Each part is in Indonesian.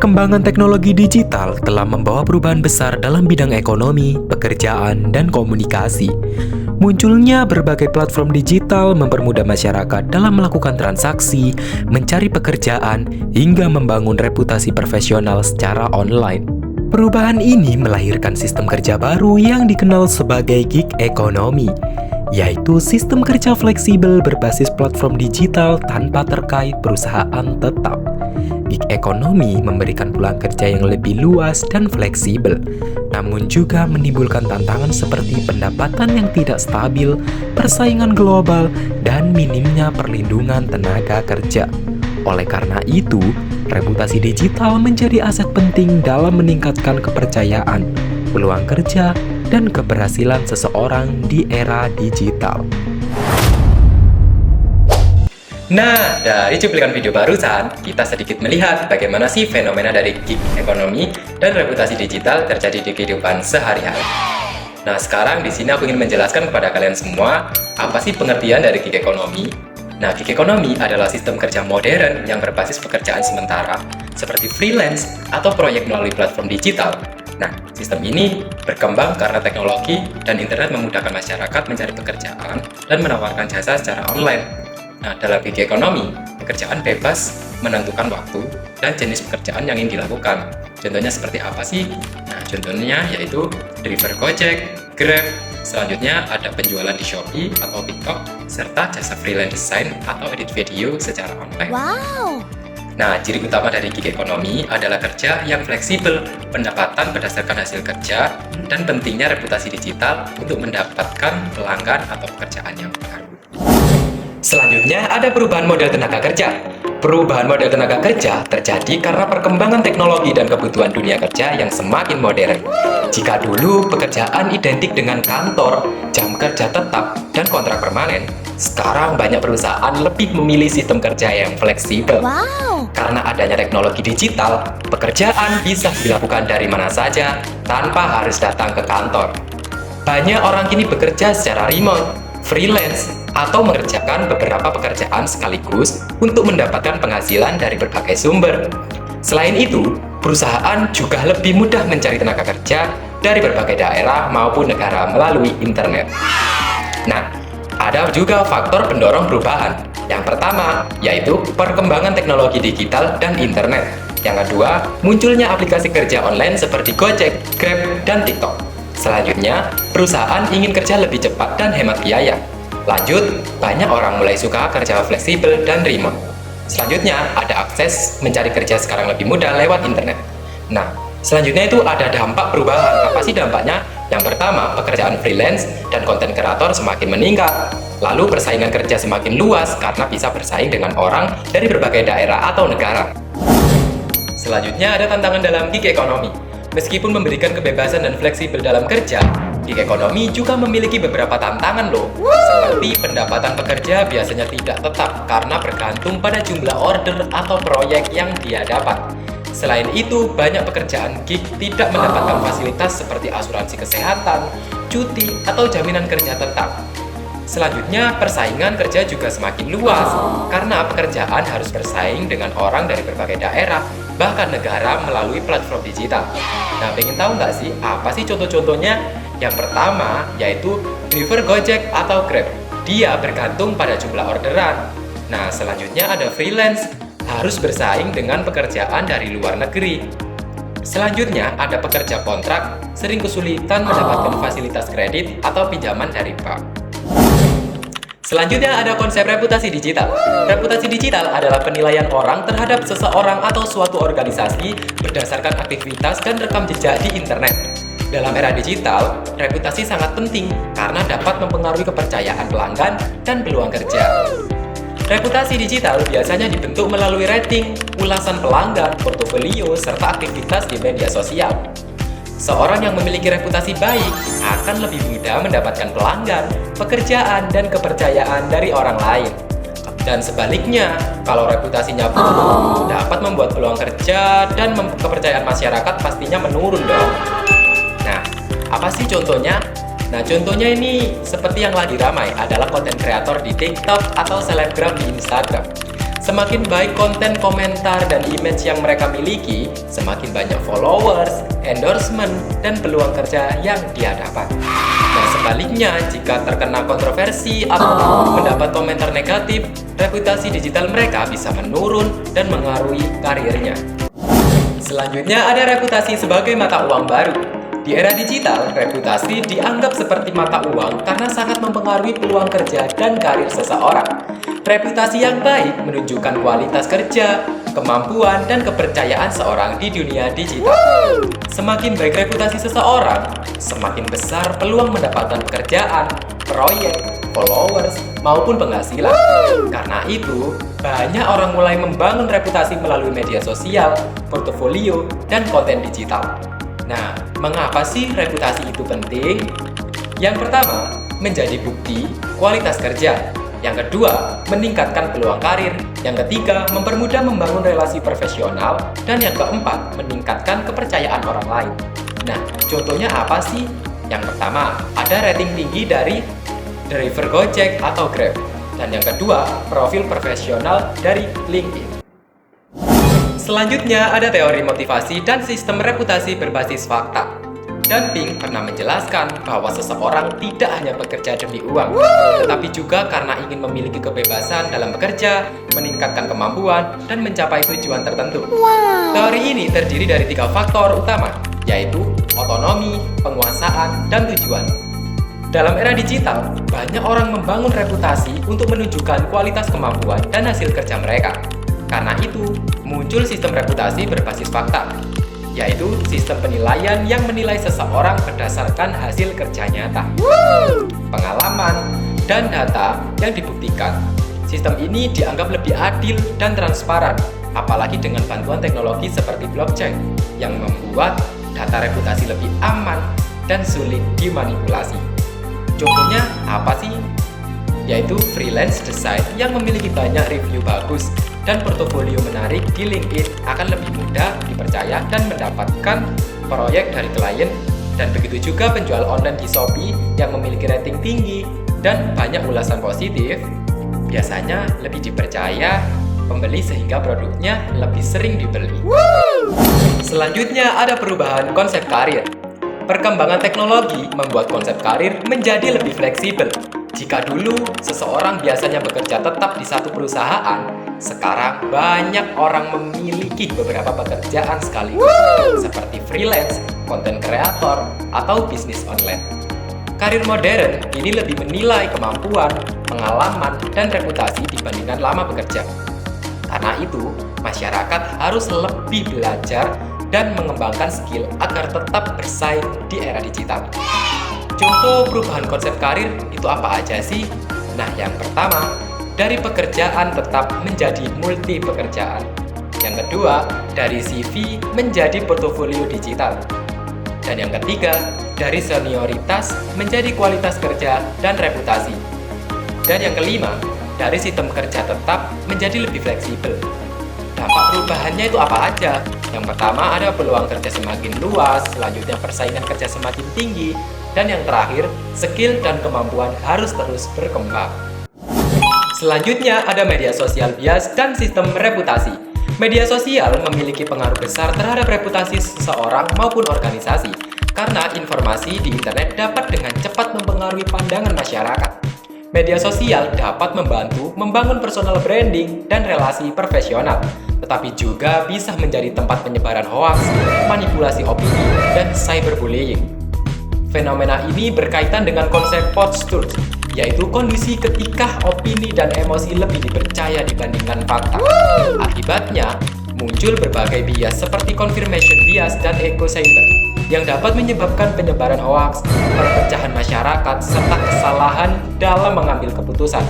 Perkembangan teknologi digital telah membawa perubahan besar dalam bidang ekonomi, pekerjaan, dan komunikasi. Munculnya berbagai platform digital mempermudah masyarakat dalam melakukan transaksi, mencari pekerjaan, hingga membangun reputasi profesional secara online. Perubahan ini melahirkan sistem kerja baru yang dikenal sebagai gig economy, yaitu sistem kerja fleksibel berbasis platform digital tanpa terkait perusahaan tetap. Gig economy memberikan peluang kerja yang lebih luas dan fleksibel, namun juga menimbulkan tantangan seperti pendapatan yang tidak stabil, persaingan global, dan minimnya perlindungan tenaga kerja. Oleh karena itu, reputasi digital menjadi aset penting dalam meningkatkan kepercayaan, peluang kerja, dan keberhasilan seseorang di era digital. Nah, dari cuplikan video barusan, kita sedikit melihat bagaimana sih fenomena dari gig ekonomi dan reputasi digital terjadi di kehidupan sehari-hari. Nah, sekarang di sini aku ingin menjelaskan kepada kalian semua apa sih pengertian dari gig ekonomi. Nah, gig ekonomi adalah sistem kerja modern yang berbasis pekerjaan sementara, seperti freelance atau proyek melalui platform digital. Nah, sistem ini berkembang karena teknologi dan internet memudahkan masyarakat mencari pekerjaan dan menawarkan jasa secara online. Nah, dalam gig ekonomi, pekerjaan bebas menentukan waktu dan jenis pekerjaan yang ingin dilakukan. Contohnya seperti apa sih? Nah, contohnya yaitu driver Gojek, Grab, selanjutnya ada penjualan di Shopee atau TikTok, serta jasa freelance design atau edit video secara online. Wow! Nah, ciri utama dari gig ekonomi adalah kerja yang fleksibel, pendapatan berdasarkan hasil kerja, dan pentingnya reputasi digital untuk mendapatkan pelanggan atau pekerjaan yang baru. Selanjutnya ada perubahan model tenaga kerja. Perubahan model tenaga kerja terjadi karena perkembangan teknologi dan kebutuhan dunia kerja yang semakin modern. Jika dulu pekerjaan identik dengan kantor, jam kerja tetap, dan kontrak permanen, sekarang banyak perusahaan lebih memilih sistem kerja yang fleksibel. Wow! Karena adanya teknologi digital, pekerjaan bisa dilakukan dari mana saja tanpa harus datang ke kantor. Banyak orang kini bekerja secara remote, freelance, atau mengerjakan beberapa pekerjaan sekaligus untuk mendapatkan penghasilan dari berbagai sumber. Selain itu, perusahaan juga lebih mudah mencari tenaga kerja dari berbagai daerah maupun negara melalui internet. Nah, ada juga faktor pendorong perubahan. Yang pertama, yaitu perkembangan teknologi digital dan internet. Yang kedua, munculnya aplikasi kerja online seperti Gojek, Grab, dan TikTok. Selanjutnya, perusahaan ingin kerja lebih cepat dan hemat biaya. Lanjut, banyak orang mulai suka kerja fleksibel dan remote. Selanjutnya, ada akses mencari kerja sekarang lebih mudah lewat internet. Nah, selanjutnya itu ada dampak perubahan. Apa sih dampaknya? Yang pertama, pekerjaan freelance dan konten kreator semakin meningkat. Lalu, persaingan kerja semakin luas karena bisa bersaing dengan orang dari berbagai daerah atau negara. Selanjutnya, ada tantangan dalam gig ekonomi. Meskipun memberikan kebebasan dan fleksibel dalam kerja, gig ekonomi juga memiliki beberapa tantangan loh. Seperti pendapatan pekerja biasanya tidak tetap karena bergantung pada jumlah order atau proyek yang dia dapat. Selain itu, banyak pekerjaan gig tidak mendapatkan fasilitas seperti asuransi kesehatan, cuti, atau jaminan kerja tetap. Selanjutnya, persaingan kerja juga semakin luas karena pekerjaan harus bersaing dengan orang dari berbagai daerah, bahkan negara melalui platform digital. Nah, pengen tahu nggak sih, apa sih contoh-contohnya? Yang pertama, yaitu driver Gojek atau Grab. Dia bergantung pada jumlah orderan. Nah, selanjutnya ada freelance, harus bersaing dengan pekerjaan dari luar negeri. Selanjutnya, ada pekerja kontrak, sering kesulitan mendapatkan fasilitas kredit atau pinjaman dari bank. Selanjutnya ada konsep reputasi digital. Reputasi digital adalah penilaian orang terhadap seseorang atau suatu organisasi berdasarkan aktivitas dan rekam jejak di internet. Dalam era digital, reputasi sangat penting karena dapat mempengaruhi kepercayaan pelanggan dan peluang kerja. Reputasi digital biasanya dibentuk melalui rating, ulasan pelanggan, portofolio, serta aktivitas di media sosial. Seorang yang memiliki reputasi baik akan lebih mudah mendapatkan pelanggan, pekerjaan, dan kepercayaan dari orang lain. Dan sebaliknya, kalau reputasinya buruk, dapat membuat peluang kerja dan kepercayaan masyarakat pastinya menurun dong. Nah, apa sih contohnya? Nah, contohnya ini seperti yang lagi ramai adalah konten kreator di TikTok atau selebgram di Instagram. Semakin baik konten, komentar, dan image yang mereka miliki, semakin banyak followers, endorsement, dan peluang kerja yang dia dapat. Nah, sebaliknya, jika terkena kontroversi atau mendapat komentar negatif, reputasi digital mereka bisa menurun dan mengaruhi karirnya. Selanjutnya ada reputasi sebagai mata uang baru. Di era digital, reputasi dianggap seperti mata uang karena sangat mempengaruhi peluang kerja dan karir seseorang. Reputasi yang baik menunjukkan kualitas kerja, kemampuan, dan kepercayaan seorang di dunia digital. Semakin baik reputasi seseorang, semakin besar peluang mendapatkan pekerjaan, proyek, followers, maupun penghasilan. Karena itu, banyak orang mulai membangun reputasi melalui media sosial, portofolio, dan konten digital. Nah, mengapa sih reputasi itu penting? Yang pertama, menjadi bukti kualitas kerja. Yang kedua, meningkatkan peluang karir. Yang ketiga, mempermudah membangun relasi profesional. Dan yang keempat, meningkatkan kepercayaan orang lain. Nah, contohnya apa sih? Yang pertama, ada rating tinggi dari driver Gojek atau Grab. Dan yang kedua, profil profesional dari LinkedIn. Selanjutnya ada teori motivasi dan sistem reputasi berbasis fakta. Dan Pink pernah menjelaskan bahwa seseorang tidak hanya bekerja demi uang, tetapi juga karena ingin memiliki kebebasan dalam bekerja, meningkatkan kemampuan, dan mencapai tujuan tertentu. Teori ini terdiri dari 3 faktor utama, yaitu otonomi, penguasaan, dan tujuan. Dalam era digital, banyak orang membangun reputasi untuk menunjukkan kualitas kemampuan dan hasil kerja mereka. Karena itu, muncul sistem reputasi berbasis fakta, yaitu sistem penilaian yang menilai seseorang berdasarkan hasil kerja nyata, pengalaman, dan data yang dibuktikan. Sistem ini dianggap lebih adil dan transparan, apalagi dengan bantuan teknologi seperti blockchain, yang membuat data reputasi lebih aman dan sulit dimanipulasi. Contohnya apa sih? Yaitu freelance design yang memiliki banyak review bagus dan portofolio menarik di LinkedIn akan lebih mudah dipercaya dan mendapatkan proyek dari klien. Dan begitu juga penjual online di Shopee yang memiliki rating tinggi dan banyak ulasan positif, biasanya lebih dipercaya pembeli sehingga produknya lebih sering dibeli. Selanjutnya ada perubahan konsep karir. Perkembangan teknologi membuat konsep karir menjadi lebih fleksibel. Jika dulu seseorang biasanya bekerja tetap di satu perusahaan, sekarang banyak orang memiliki beberapa pekerjaan sekaligus, seperti freelance, konten kreator, atau bisnis online. Karir modern kini lebih menilai kemampuan, pengalaman, dan reputasi dibandingkan lama bekerja. Karena itu, masyarakat harus lebih belajar dan mengembangkan skill agar tetap bersaing di era digital. Contoh perubahan konsep karir itu apa aja sih? Nah, yang pertama, dari pekerjaan tetap menjadi multi pekerjaan. Yang kedua, dari CV menjadi portofolio digital. Dan yang ketiga, dari senioritas menjadi kualitas kerja dan reputasi. Dan yang kelima, dari sistem kerja tetap menjadi lebih fleksibel. Dampak perubahannya itu apa aja? Yang pertama, ada peluang kerja semakin luas, selanjutnya persaingan kerja semakin tinggi, dan yang terakhir, skill dan kemampuan harus terus berkembang. Selanjutnya ada media sosial bias dan sistem reputasi. Media sosial memiliki pengaruh besar terhadap reputasi seseorang maupun organisasi, karena informasi di internet dapat dengan cepat mempengaruhi pandangan masyarakat. Media sosial dapat membantu membangun personal branding dan relasi profesional, tetapi juga bisa menjadi tempat penyebaran hoaks, manipulasi opini, dan cyberbullying. Fenomena ini berkaitan dengan konsep post-truth, yaitu kondisi ketika opini dan emosi lebih dipercaya dibandingkan fakta. Akibatnya, muncul berbagai bias seperti confirmation bias dan echo chamber, yang dapat menyebabkan penyebaran hoaks, perpecahan masyarakat, serta kesalahan dalam mengambil keputusan.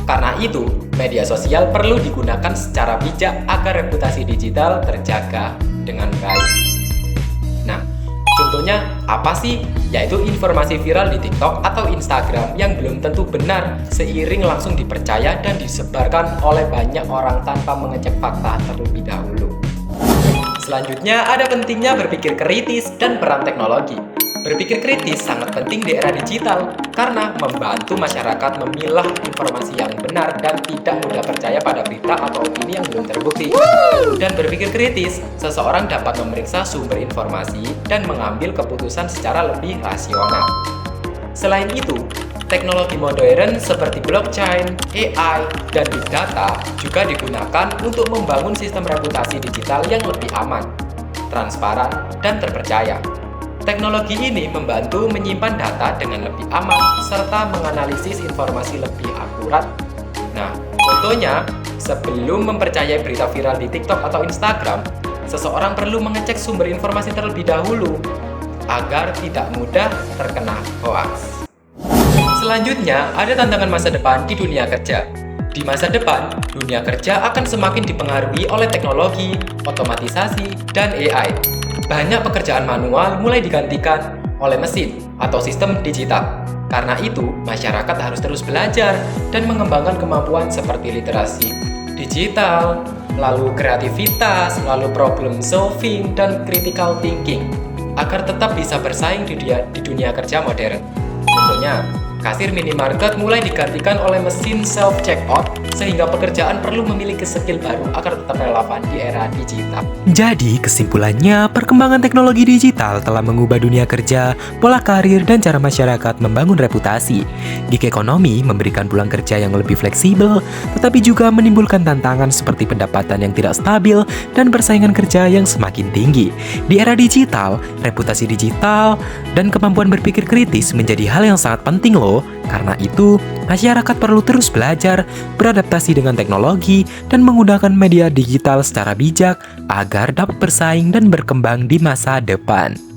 Karena itu, media sosial perlu digunakan secara bijak agar reputasi digital terjaga dengan baik. Nah, contohnya apa sih? Yaitu informasi viral di TikTok atau Instagram yang belum tentu benar seiring langsung dipercaya dan disebarkan oleh banyak orang tanpa mengecek fakta terlebih dahulu. Selanjutnya ada pentingnya berpikir kritis dan peran teknologi. Berpikir kritis sangat penting di era digital karena membantu masyarakat memilah informasi yang benar dan tidak mudah percaya pada berita atau opini yang belum terbukti. Dan berpikir kritis, seseorang dapat memeriksa sumber informasi dan mengambil keputusan secara lebih rasional. Selain itu, teknologi modern seperti blockchain, AI, dan big data juga digunakan untuk membangun sistem reputasi digital yang lebih aman, transparan, dan terpercaya. Teknologi ini membantu menyimpan data dengan lebih aman serta menganalisis informasi lebih akurat. Nah, contohnya, sebelum mempercayai berita viral di TikTok atau Instagram, seseorang perlu mengecek sumber informasi terlebih dahulu agar tidak mudah terkena hoaks. Selanjutnya, ada tantangan masa depan di dunia kerja. Di masa depan, dunia kerja akan semakin dipengaruhi oleh teknologi, otomatisasi, dan AI. Banyak pekerjaan manual mulai digantikan oleh mesin atau sistem digital. Karena itu, masyarakat harus terus belajar dan mengembangkan kemampuan seperti literasi digital, lalu kreativitas, lalu problem solving, dan critical thinking agar tetap bisa bersaing di dunia kerja modern. Contohnya, kasir minimarket mulai digantikan oleh mesin self-checkout sehingga pekerjaan perlu memiliki skill baru agar tetap relevan di era digital. Jadi, kesimpulannya, perkembangan teknologi digital telah mengubah dunia kerja, pola karir, dan cara masyarakat membangun reputasi. Gig ekonomi memberikan pulang kerja yang lebih fleksibel, tetapi juga menimbulkan tantangan seperti pendapatan yang tidak stabil dan persaingan kerja yang semakin tinggi. Di era digital, reputasi digital dan kemampuan berpikir kritis menjadi hal yang sangat penting loh. Karena itu, masyarakat perlu terus belajar, beradaptasi dengan teknologi, dan menggunakan media digital secara bijak agar dapat bersaing dan berkembang di masa depan.